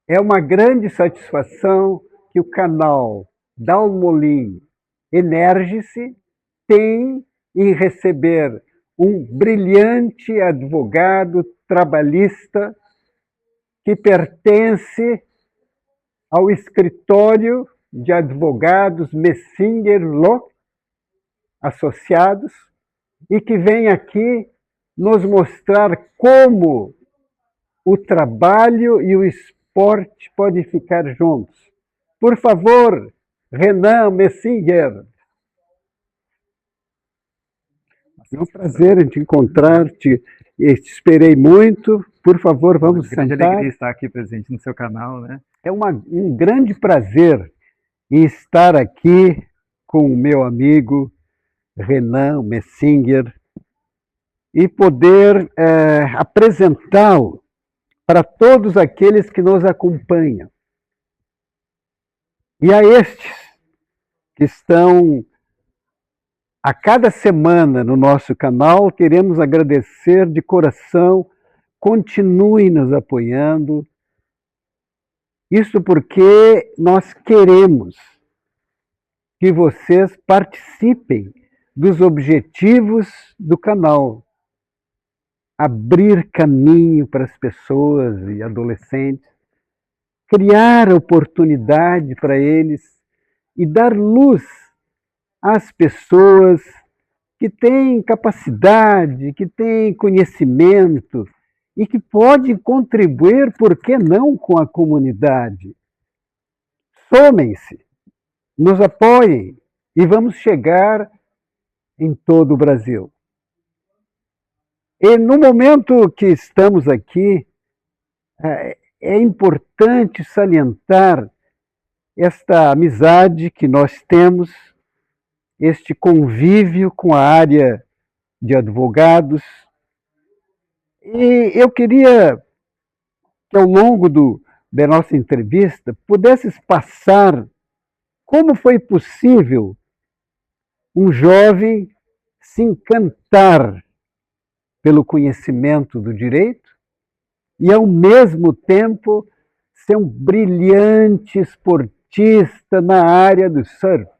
É uma grande satisfação que o canal Dalmolin Energise tem em receber um brilhante advogado trabalhista que pertence ao escritório de advogados Messinger Law Associados e que vem aqui nos mostrar como o trabalho e o esporte podem ficar juntos. Por favor, Renan Messinger. É um prazer em te encontrar, te esperei muito. Por favor, vamos Grande sentar. alegria estar aqui presente no seu canal, né? É um grande prazer em estar aqui com o meu amigo Renan Messinger e poder apresentá-lo para todos aqueles que nos acompanham. E a estes que estão a cada semana no nosso canal, queremos agradecer de coração, continue nos apoiando. Isso porque nós queremos que vocês participem dos objetivos do canal. Abrir caminho para as pessoas e adolescentes, criar oportunidade para eles e dar luz às pessoas que têm capacidade, que têm conhecimento e que podem contribuir, por que não, com a comunidade. Somem-se, nos apoiem e vamos chegar em todo o Brasil. E no momento que estamos aqui, é importante salientar esta amizade que nós temos, este convívio com a área de advogados. E eu queria que ao longo da nossa entrevista pudesses passar como foi possível um jovem se encantar pelo conhecimento do direito e, ao mesmo tempo, ser um brilhante esportista na área do surf.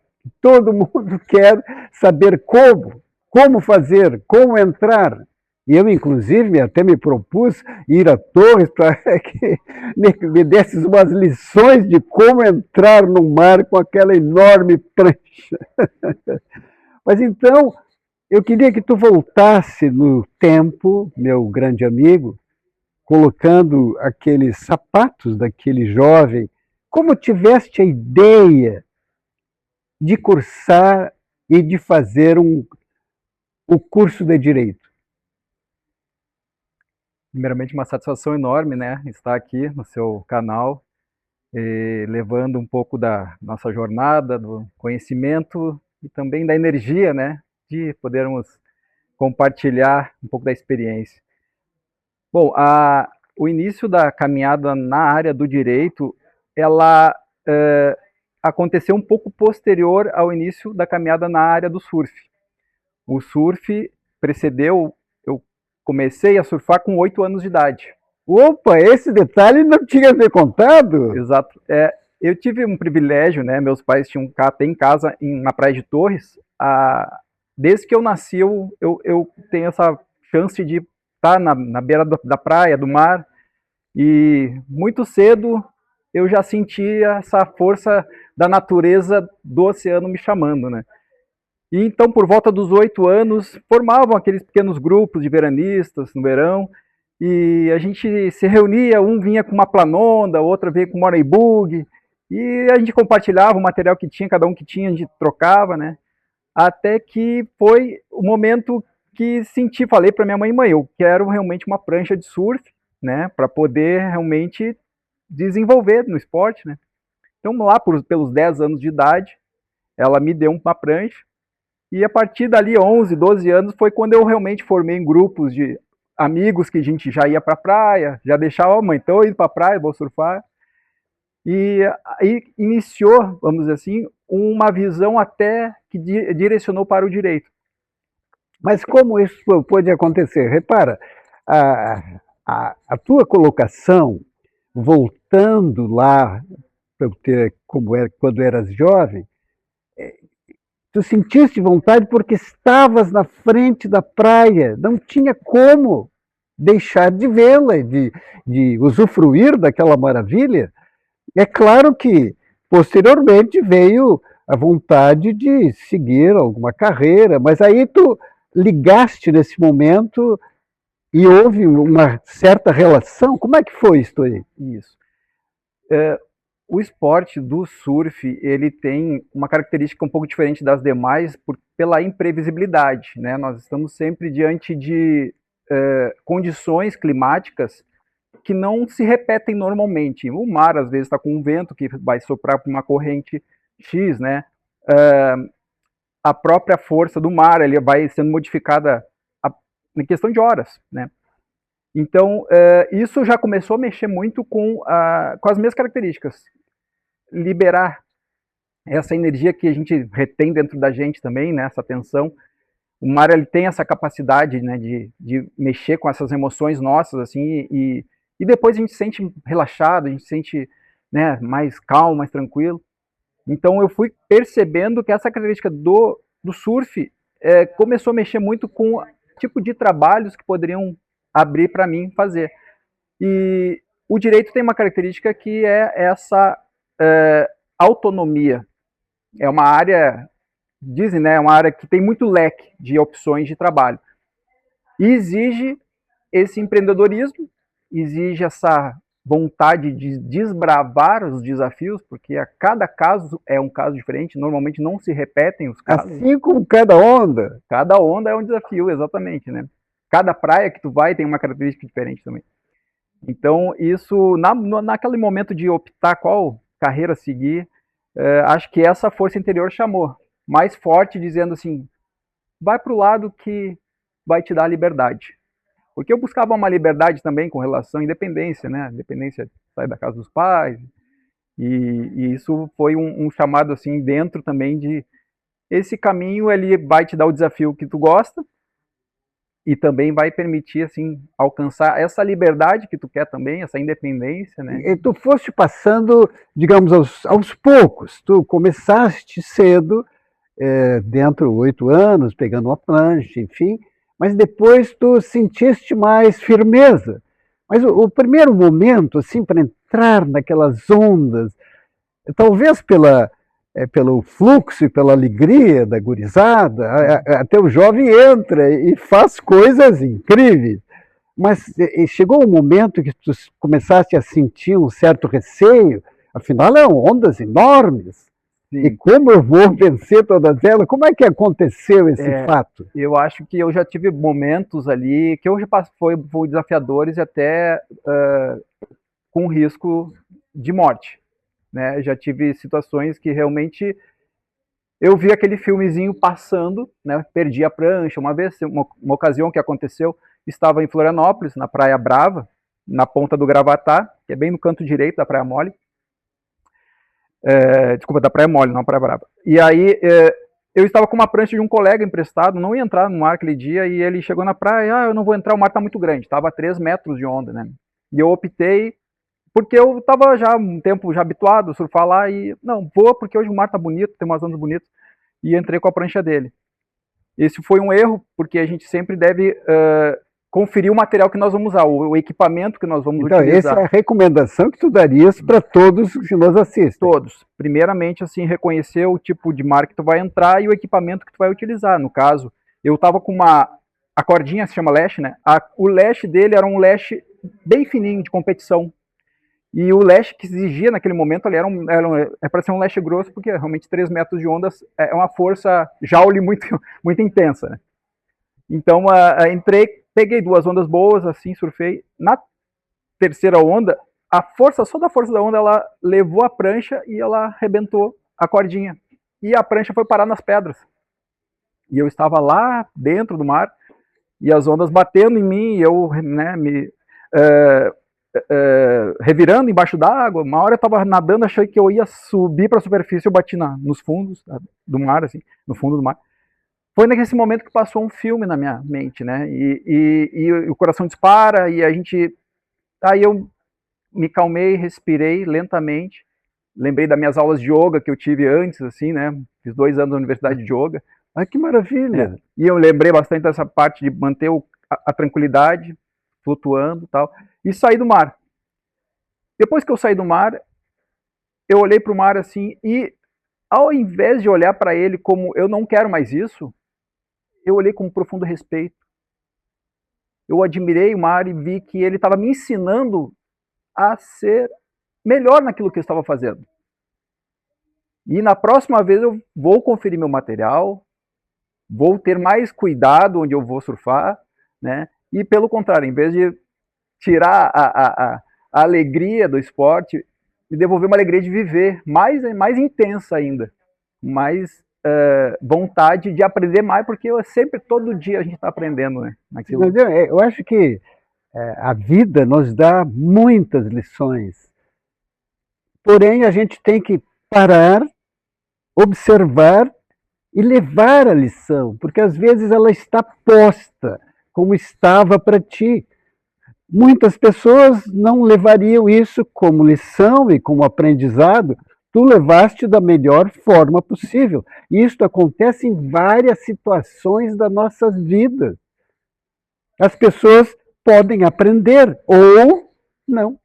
Todo mundo quer saber como fazer, como entrar. E eu, inclusive, até me propus ir a Torres para que me desse umas lições de como entrar no mar com aquela enorme prancha. Mas então, eu queria que tu voltasse no tempo, meu grande amigo, colocando aqueles sapatos daquele jovem, como tiveste a ideia de cursar e de fazer o curso de Direito? Primeiramente, uma satisfação enorme, né? Estar aqui no seu canal, levando um pouco da nossa jornada, do conhecimento e também da energia, né? De podermos compartilhar um pouco da experiência. Bom, o início da caminhada na área do direito, ela aconteceu um pouco posterior ao início da caminhada na área do surf. O surf precedeu, eu comecei a surfar com 8 anos de idade. Opa, esse detalhe não tinha me contado? Exato. Eu tive um privilégio, né? Meus pais têm casa na Praia de Torres. Desde que eu nasci, eu tenho essa chance de estar na beira da praia, do mar. E muito cedo eu já sentia essa força da natureza do oceano me chamando, né? E então, por volta dos 8 anos, formavam aqueles pequenos grupos de veranistas no verão, e a gente se reunia, um vinha com uma planonda, outra vinha com uma bug, e a gente compartilhava o material que tinha, cada um que tinha, a gente trocava, né? Até que foi o momento que senti, falei para minha mãe, eu quero realmente uma prancha de surf, né, para poder realmente desenvolver no esporte, né? Então, lá pelos 10 anos de idade, ela me deu uma prancha, e a partir dali, 11, 12 anos, foi quando eu realmente formei em grupos de amigos que a gente já ia para a praia, já deixava, mãe, estou indo para a praia, vou surfar. E aí iniciou, vamos dizer assim, uma visão até que direcionou para o direito. Mas como isso pode acontecer? Repara, a tua colocação voltada voltando lá, como era, quando eras jovem, tu sentiste vontade porque estavas na frente da praia, não tinha como deixar de vê-la, de usufruir daquela maravilha. É claro que, posteriormente, veio a vontade de seguir alguma carreira, mas aí tu ligaste nesse momento e houve uma certa relação. Como é que foi isso aí? Isso. O esporte do surf, ele tem uma característica um pouco diferente das demais pela imprevisibilidade, né? Nós estamos sempre diante de condições climáticas que não se repetem normalmente. O mar, às vezes, está com um vento que vai soprar por uma corrente X, né? A própria força do mar, ele vai sendo modificada em questão de horas, né? Então, isso já começou a mexer muito com as minhas características. Liberar essa energia que a gente retém dentro da gente também, né? Essa tensão. O mar, ele tem essa capacidade, né, de mexer com essas emoções nossas, assim, e depois a gente se sente relaxado, a gente se sente, né, mais calmo, mais tranquilo. Então eu fui percebendo que essa característica do surf começou a mexer muito com o tipo de trabalhos que poderiam abrir para mim fazer. E o direito tem uma característica que é essa autonomia. É uma área, dizem, né, uma área que tem muito leque de opções de trabalho. E exige esse empreendedorismo, exige essa vontade de desbravar os desafios, porque a cada caso é um caso diferente, normalmente não se repetem os casos. Assim como cada onda. Cada onda é um desafio, exatamente, né? Cada praia que tu vai tem uma característica diferente também. Então, isso, naquele momento de optar qual carreira seguir, acho que essa força interior chamou, mais forte, dizendo assim, vai para o lado que vai te dar liberdade. Porque eu buscava uma liberdade também com relação à independência, né? Independência de sair da casa dos pais. E isso foi um chamado assim dentro também de esse caminho, ele vai te dar o desafio que tu gosta e também vai permitir assim alcançar essa liberdade que tu quer também, essa independência, né? E tu foste passando, digamos, aos poucos. Tu começaste cedo, dentro de 8 anos, pegando uma prancha, enfim, mas depois tu sentiste mais firmeza. Mas o primeiro momento, assim, para entrar naquelas ondas, talvez pelo fluxo e pela alegria da gurizada, até o jovem entra e faz coisas incríveis. Mas chegou um momento que tu começaste a sentir um certo receio, afinal eram ondas enormes. Sim. E como eu vou vencer todas elas? Como é que aconteceu esse fato? Eu acho que eu já tive momentos ali que hoje foi desafiadores e até com risco de morte, né? Já tive situações que realmente eu vi aquele filmezinho passando, né? Perdi a prancha uma vez, uma ocasião que aconteceu, estava em Florianópolis, na Praia Brava, na ponta do Gravatá, que é bem no canto direito da Praia Mole. Desculpa, da Praia Mole, não Praia Brava. E aí eu estava com uma prancha de um colega emprestado, não ia entrar no mar aquele dia, e ele chegou na praia, eu não vou entrar, o mar está muito grande, estava a 3 metros de onda, né? E eu optei, porque eu estava já um tempo já habituado a surfar lá, e não, vou porque hoje o mar está bonito, tem umas ondas bonitas, e entrei com a prancha dele. Esse foi um erro, porque a gente sempre deve conferir o material que nós vamos usar, o equipamento que nós vamos utilizar. Então, essa é a recomendação que tu darias para todos que nos assistem. Todos. Primeiramente, assim, reconhecer o tipo de mar que tu vai entrar e o equipamento que tu vai utilizar. No caso, eu estava com a cordinha, se chama lash, né? O lash dele era um lash bem fininho, de competição. E o lash que exigia naquele momento ali é para ser um lash grosso, porque realmente 3 metros de ondas é uma força Joule muito, muito intensa, né? Então, entrei, peguei 2 ondas boas, assim, surfei. Na terceira onda, só da força da onda, ela levou a prancha e ela arrebentou a cordinha. E a prancha foi parar nas pedras. E eu estava lá dentro do mar, e as ondas batendo em mim, e eu, né, revirando embaixo d'água. Uma hora eu estava nadando, achei que eu ia subir para a superfície, eu bati nos fundos do mar, assim, no fundo do mar. Foi nesse momento que passou um filme na minha mente, né? E o coração dispara, e a gente... Aí eu me calmei, respirei lentamente, lembrei das minhas aulas de yoga que eu tive antes, assim, né? Fiz 2 anos na universidade de yoga. Ah, que maravilha! E eu lembrei bastante dessa parte de manter a tranquilidade, flutuando e tal, e saí do mar. Depois que eu saí do mar, eu olhei para o mar assim, e ao invés de olhar para ele como eu não quero mais isso, eu olhei com um profundo respeito. Eu admirei o mar e vi que ele estava me ensinando a ser melhor naquilo que eu estava fazendo. E na próxima vez eu vou conferir meu material, vou ter mais cuidado onde eu vou surfar, né? E pelo contrário, em vez de tirar a alegria do esporte, me devolver uma alegria de viver mais intensa ainda, mais vontade de aprender mais, porque eu sempre, todo dia a gente está aprendendo, né? Naquilo. Mas eu acho que a vida nos dá muitas lições. Porém, a gente tem que parar, observar e levar a lição, porque às vezes ela está posta como estava para ti. Muitas pessoas não levariam isso como lição e como aprendizado. Tu levaste da melhor forma possível. Isso acontece em várias situações das nossas vidas. As pessoas podem aprender ou não.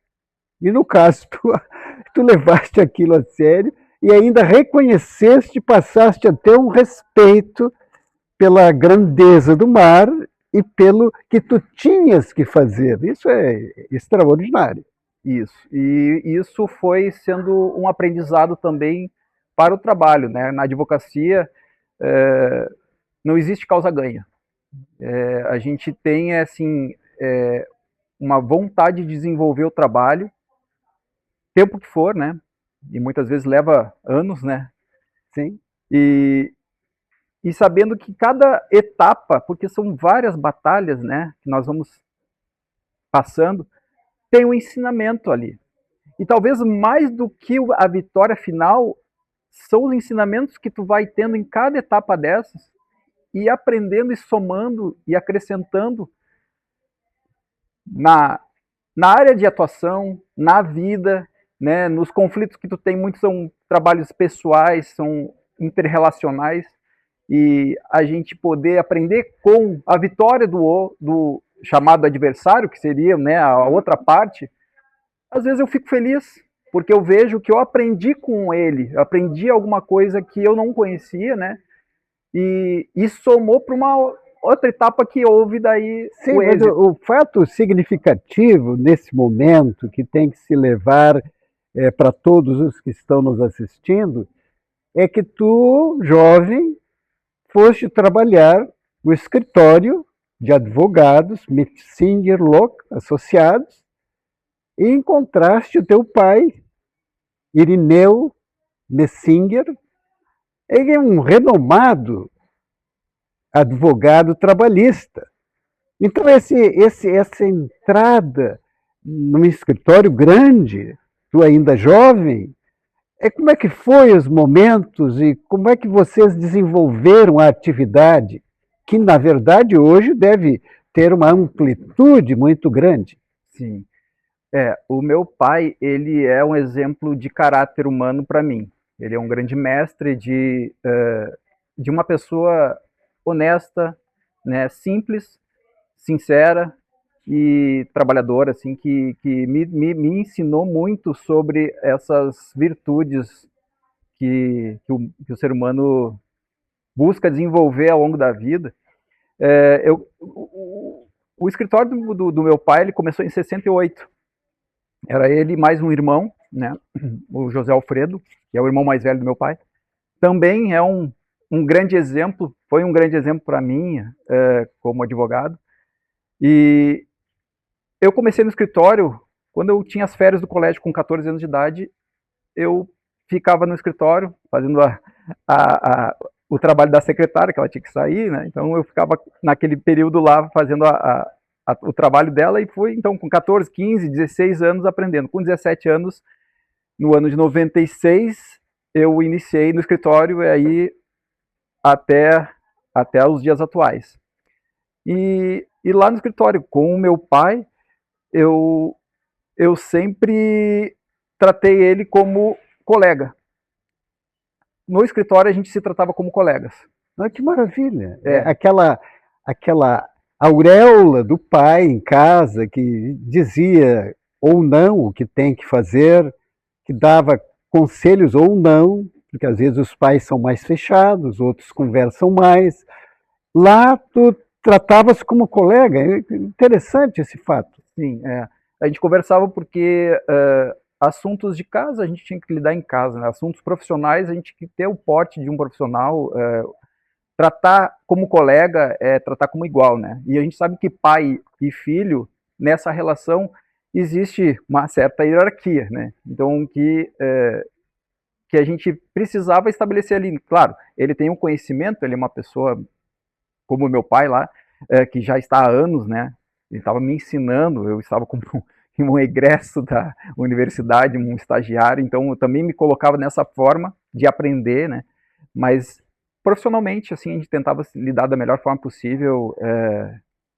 E no caso, tu levaste aquilo a sério e ainda reconheceste, passaste a ter um respeito pela grandeza do mar e pelo que tu tinhas que fazer. Isso é extraordinário. Isso. E isso foi sendo um aprendizado também para o trabalho, né? Na advocacia, não existe causa-ganha. A gente tem, assim, uma vontade de desenvolver o trabalho, tempo que for, né? E muitas vezes leva anos, né? Sim. E sabendo que cada etapa, porque são várias batalhas, né? Que nós vamos passando, tem um ensinamento ali. E talvez mais do que a vitória final, são os ensinamentos que tu vai tendo em cada etapa dessas, e aprendendo e somando e acrescentando na área de atuação, na vida, né, nos conflitos que tu tem, muitos são trabalhos pessoais, são interrelacionais, e a gente poder aprender com a vitória do chamado adversário, que seria, né, a outra parte. Às vezes eu fico feliz, porque eu vejo que eu aprendi com ele, eu aprendi alguma coisa que eu não conhecia, né, e somou para uma outra etapa que houve daí. Sim, mas o fato significativo nesse momento que tem que se levar para todos os que estão nos assistindo é que tu, jovem, foste trabalhar no escritório de advogados, Metzinger Locke Associados, e encontraste o teu pai, Irineu Metzinger. Ele é um renomado advogado trabalhista. Então, essa entrada num escritório grande, tu ainda jovem, como é que foi os momentos e como é que vocês desenvolveram a atividade, que, na verdade, hoje deve ter uma amplitude muito grande? Sim. O meu pai, ele é um exemplo de caráter humano para mim. Ele é um grande mestre de uma pessoa honesta, né, simples, sincera e trabalhadora, assim, que me ensinou muito sobre essas virtudes que o ser humano busca desenvolver ao longo da vida. O escritório do meu pai, ele começou em 68. Era ele mais um irmão, né, o José Alfredo, que é o irmão mais velho do meu pai. Também é um grande exemplo, foi um grande exemplo para mim, como advogado. E eu comecei no escritório quando eu tinha as férias do colégio com 14 anos de idade. Eu ficava no escritório fazendo o trabalho da secretária, que ela tinha que sair, né? Então eu ficava naquele período lá fazendo o trabalho dela, e fui então com 14, 15, 16 anos aprendendo. Com 17 anos, no ano de 96, eu iniciei no escritório, e aí até os dias atuais. E lá no escritório, com o meu pai, eu eu sempre tratei ele como colega. No escritório a gente se tratava como colegas. Olha que maravilha. Aquela auréola do pai em casa que dizia ou não o que tem que fazer, que dava conselhos ou não, porque às vezes os pais são mais fechados, outros conversam mais. Lá tu tratavas como colega. Interessante esse fato. Sim, a gente conversava porque assuntos de casa a gente tinha que lidar em casa, né? Assuntos profissionais a gente tinha que ter o porte de um profissional, tratar como colega é tratar como igual, né? E a gente sabe que pai e filho, nessa relação, existe uma certa hierarquia, né? Então, que a gente precisava estabelecer ali. Claro, ele tem um conhecimento, ele é uma pessoa como o meu pai lá, que já está há anos, né? Ele estava me ensinando, eu estava como um egresso da universidade, um estagiário, então eu também me colocava nessa forma de aprender, né? Mas profissionalmente, assim, a gente tentava lidar da melhor forma possível,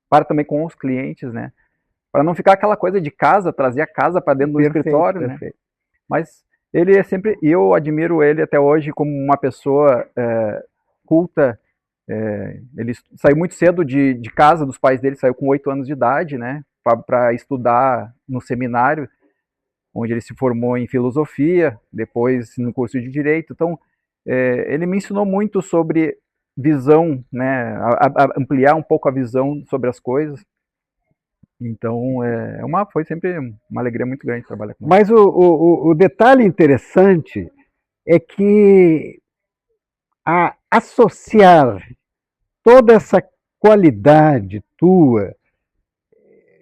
para também com os clientes, né? Para não ficar aquela coisa de casa, trazer a casa para dentro do escritório, né? Mas ele é sempre, eu admiro ele até hoje como uma pessoa culta. Ele saiu muito cedo de casa dos pais dele, saiu com 8 anos de idade, né? Para estudar no seminário, onde ele se formou em filosofia, depois no curso de direito. Então, ele me ensinou muito sobre visão, né? A ampliar um pouco a visão sobre as coisas. Então, foi sempre uma alegria muito grande trabalhar com ele. Mas o detalhe interessante é que associar toda essa qualidade tua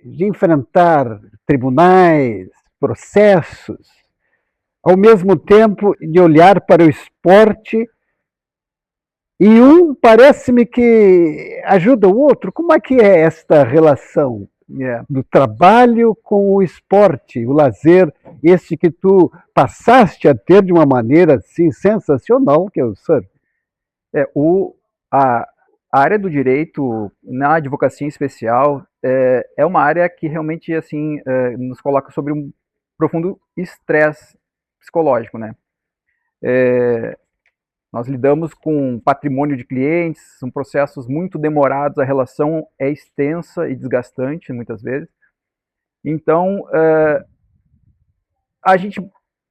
de enfrentar tribunais, processos, ao mesmo tempo de olhar para o esporte, e parece-me que ajuda o outro. Como é que é esta relação do trabalho com o esporte, o lazer, esse que tu passaste a ter de uma maneira assim sensacional, que é o surf? A área do direito, na advocacia em especial, é uma área que realmente assim nos coloca sobre um profundo estresse psicológico, né? Nós lidamos com patrimônio de clientes, são processos muito demorados, a relação é extensa e desgastante muitas vezes. Então, a gente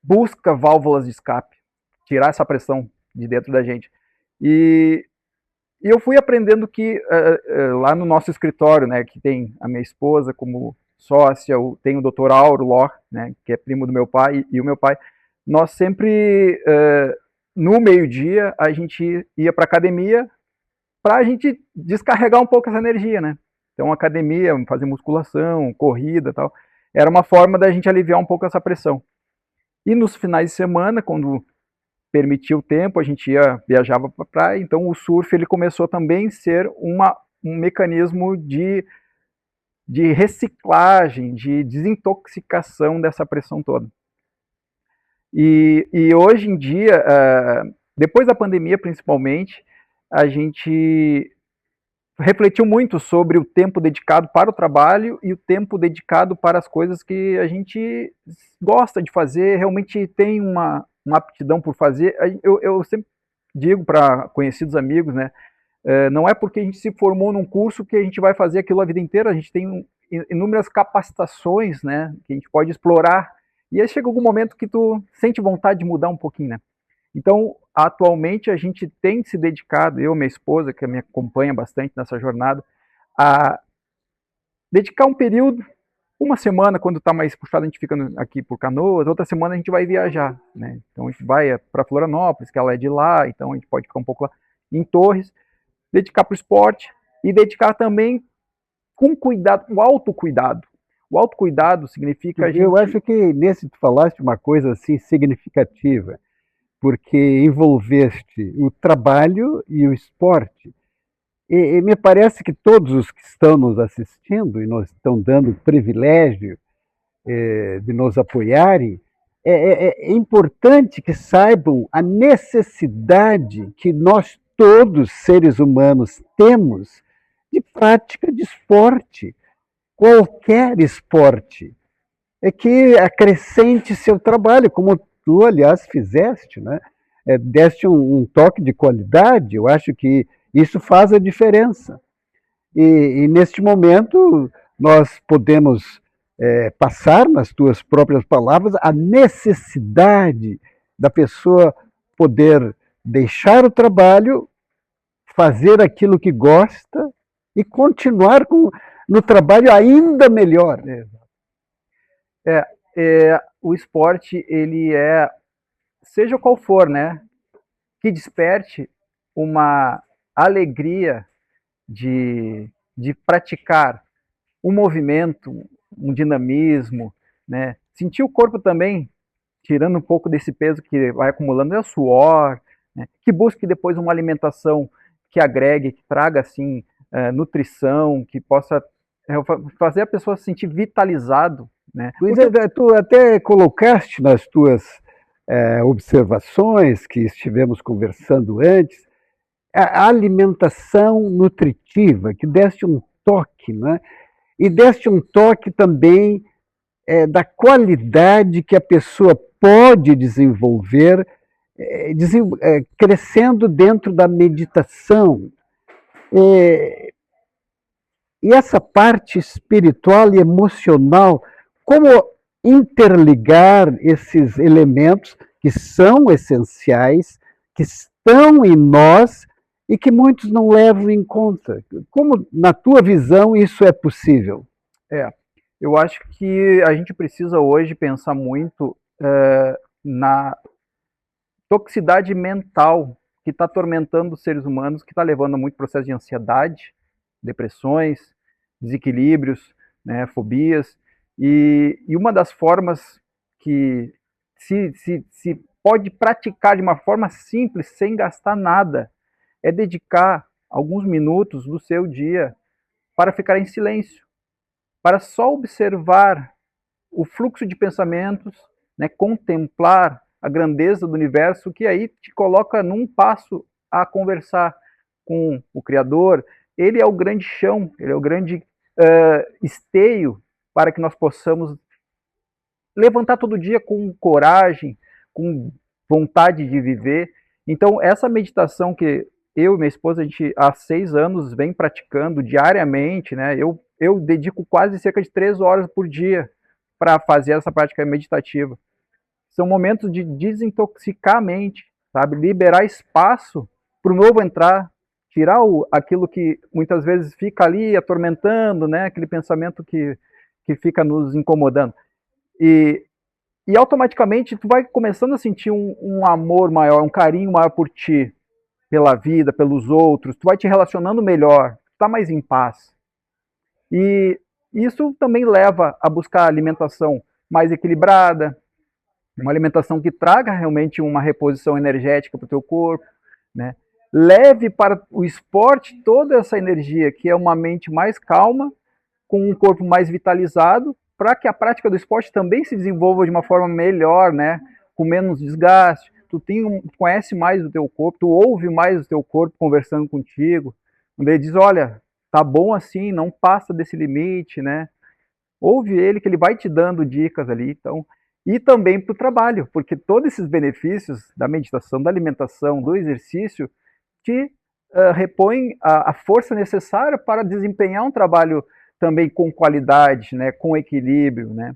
busca válvulas de escape, tirar essa pressão de dentro da gente. E eu fui aprendendo que lá no nosso escritório, né, que tem a minha esposa como sócia, tem o Dr. Auro Lor, né, que é primo do meu pai, e o meu pai, nós sempre, no meio-dia, a gente ia para academia para a gente descarregar um pouco essa energia, né? Então, academia, fazer musculação, corrida e tal, era uma forma da gente aliviar um pouco essa pressão. E nos finais de semana, quando permitia o tempo, a gente viajava para a praia, então o surf ele começou também a ser um mecanismo de reciclagem, de desintoxicação dessa pressão toda. E hoje em dia, depois da pandemia principalmente, a gente refletiu muito sobre o tempo dedicado para o trabalho e o tempo dedicado para as coisas que a gente gosta de fazer, realmente tem uma aptidão por fazer. Eu sempre digo para conhecidos amigos, né? Não é porque a gente se formou num curso que a gente vai fazer aquilo a vida inteira, a gente tem inúmeras capacitações, né? Que a gente pode explorar. E aí chega algum momento que tu sente vontade de mudar um pouquinho, né? Então, atualmente, a gente tem se dedicado, eu e minha esposa, que me acompanha bastante nessa jornada, a dedicar um período, uma semana, quando está mais puxado, a gente fica aqui por Canoas, outra semana a gente vai viajar, né? Então, a gente vai para Florianópolis, que ela é de lá, então a gente pode ficar um pouco lá em Torres, dedicar para o esporte e dedicar também com cuidado, o autocuidado. O autocuidado significa a gente... Eu acho que nesse tu falaste uma coisa assim significativa, porque envolveste o trabalho e o esporte. E me parece que todos os que estão nos assistindo e nos estão dando o privilégio de nos apoiarem, é importante que saibam a necessidade que nós todos, seres humanos, temos de prática de esporte, qualquer esporte. é que acrescente seu trabalho, como tu, aliás, fizeste, né? Deste um toque de qualidade, eu acho que isso faz a diferença. E neste momento, nós podemos passar, nas tuas próprias palavras, a necessidade da pessoa poder deixar o trabalho, fazer aquilo que gosta e continuar no trabalho ainda melhor. O esporte, ele seja qual for, né, que desperte uma alegria de praticar um movimento, um dinamismo, né? Sentir o corpo também, tirando um pouco desse peso que vai acumulando, é o suor, né? Que busque depois uma alimentação que agregue, que traga, assim, nutrição, que possa fazer a pessoa se sentir vitalizado, né? Pois Porque é, tu até colocaste nas tuas observações que estivemos conversando antes, a alimentação nutritiva, que deste um toque, né? E deste um toque também da qualidade que a pessoa pode desenvolver, crescendo dentro da meditação. E essa parte espiritual e emocional, como interligar esses elementos que são essenciais, que estão em nós e que muitos não levam em conta. Como, na tua visão, isso é possível? eu acho que a gente precisa hoje pensar muito na toxicidade mental que está atormentando os seres humanos, que está levando a muito processo de ansiedade, depressões, desequilíbrios, né, fobias. E uma das formas que se pode praticar de uma forma simples, sem gastar nada, é dedicar alguns minutos do seu dia para ficar em silêncio, para só observar o fluxo de pensamentos, né, contemplar a grandeza do universo, que aí te coloca num passo a conversar com o Criador. Ele é o grande chão, ele é o grande esteio para que nós possamos levantar todo dia com coragem, com vontade de viver. Então, essa meditação que eu e minha esposa, a gente há 6 anos vem praticando diariamente, né? Eu dedico quase cerca de 3 horas por dia para fazer essa prática meditativa. São momentos de desintoxicar a mente, sabe? Liberar espaço para o novo entrar, tirar aquilo que muitas vezes fica ali atormentando, né? Aquele pensamento que fica nos incomodando. E, e automaticamente tu vai começando a sentir um amor maior, um carinho maior por ti, pela vida, pelos outros, tu vai te relacionando melhor, tu tá mais em paz. E isso também leva a buscar alimentação mais equilibrada, uma alimentação que traga realmente uma reposição energética para o teu corpo, né? Leve para o esporte toda essa energia, que é uma mente mais calma, com um corpo mais vitalizado, para que a prática do esporte também se desenvolva de uma forma melhor, né? Com menos desgaste. Tu conhece mais o teu corpo, tu ouve mais o teu corpo conversando contigo. Quando ele diz, olha, tá bom assim, não passa desse limite, né? Ouve ele que ele vai te dando dicas ali, então, e também para o trabalho, porque todos esses benefícios da meditação, da alimentação, do exercício, te repõem a força necessária para desempenhar um trabalho também com qualidade, né, com equilíbrio, né,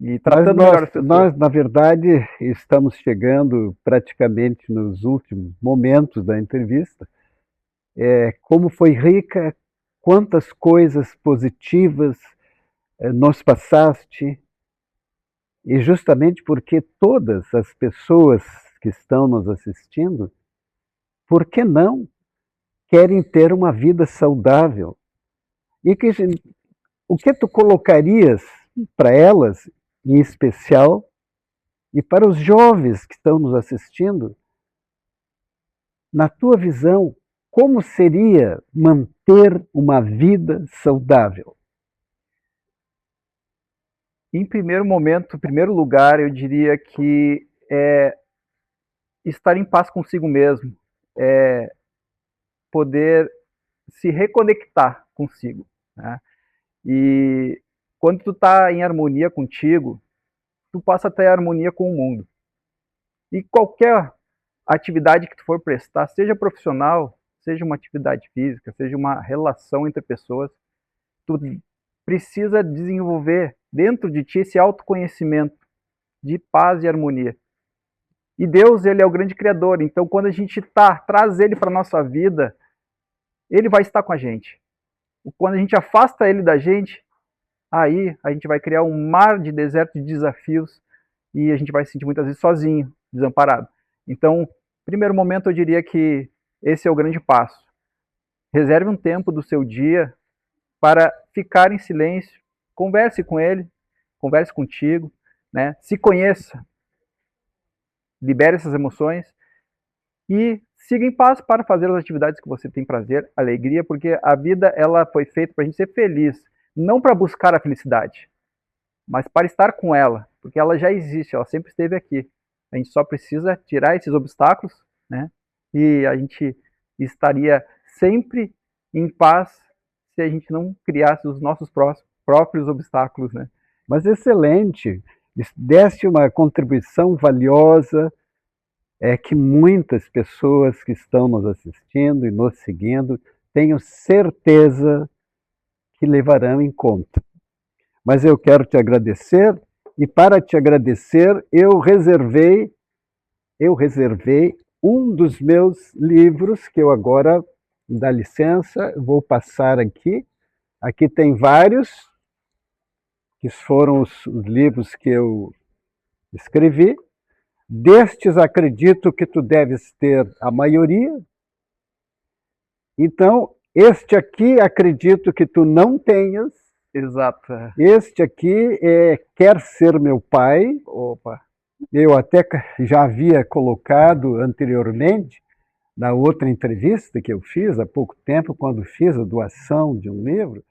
e Mas tratando melhor as pessoas. na verdade, estamos chegando praticamente nos últimos momentos da entrevista. Como foi rica, quantas coisas positivas nos passaste, e justamente porque todas as pessoas que estão nos assistindo, por que não querem ter uma vida saudável? E o que tu colocarias para elas, em especial, e para os jovens que estão nos assistindo, na tua visão, como seria manter uma vida saudável? Em primeiro momento, em primeiro lugar, eu diria que é estar em paz consigo mesmo, é poder se reconectar consigo, né? E quando tu tá em harmonia contigo, tu passa a ter harmonia com o mundo. E qualquer atividade que tu for prestar, seja profissional, seja uma atividade física, seja uma relação entre pessoas, tu precisa desenvolver dentro de ti esse autoconhecimento de paz e harmonia. E Deus, ele é o grande criador, então quando a gente traz ele para a nossa vida, ele vai estar com a gente. Quando a gente afasta ele da gente, aí a gente vai criar um mar de deserto de desafios e a gente vai se sentir muitas vezes sozinho, desamparado. Então, primeiro momento eu diria que esse é o grande passo. Reserve um tempo do seu dia para ficar em silêncio, converse com ele, converse contigo, né? Se conheça, libere essas emoções e siga em paz para fazer as atividades que você tem prazer, alegria, porque a vida ela foi feita para a gente ser feliz, não para buscar a felicidade, mas para estar com ela, porque ela já existe, ela sempre esteve aqui. A gente só precisa tirar esses obstáculos, né? E a gente estaria sempre em paz se a gente não criasse os nossos próprios obstáculos, né? Mas excelente, deste uma contribuição valiosa, que muitas pessoas que estão nos assistindo e nos seguindo, tenho certeza que levarão em conta. Mas eu quero te agradecer, e para te agradecer, eu reservei um dos meus livros, que eu agora, dá licença, vou passar aqui. Aqui tem vários, que foram os livros que eu escrevi. Destes, acredito que tu deves ter a maioria. Então, este aqui, acredito que tu não tenhas. Exato. Este aqui Quer Ser Meu Pai. Opa. Eu até já havia colocado anteriormente, na outra entrevista que eu fiz há pouco tempo, quando fiz a doação de um livro,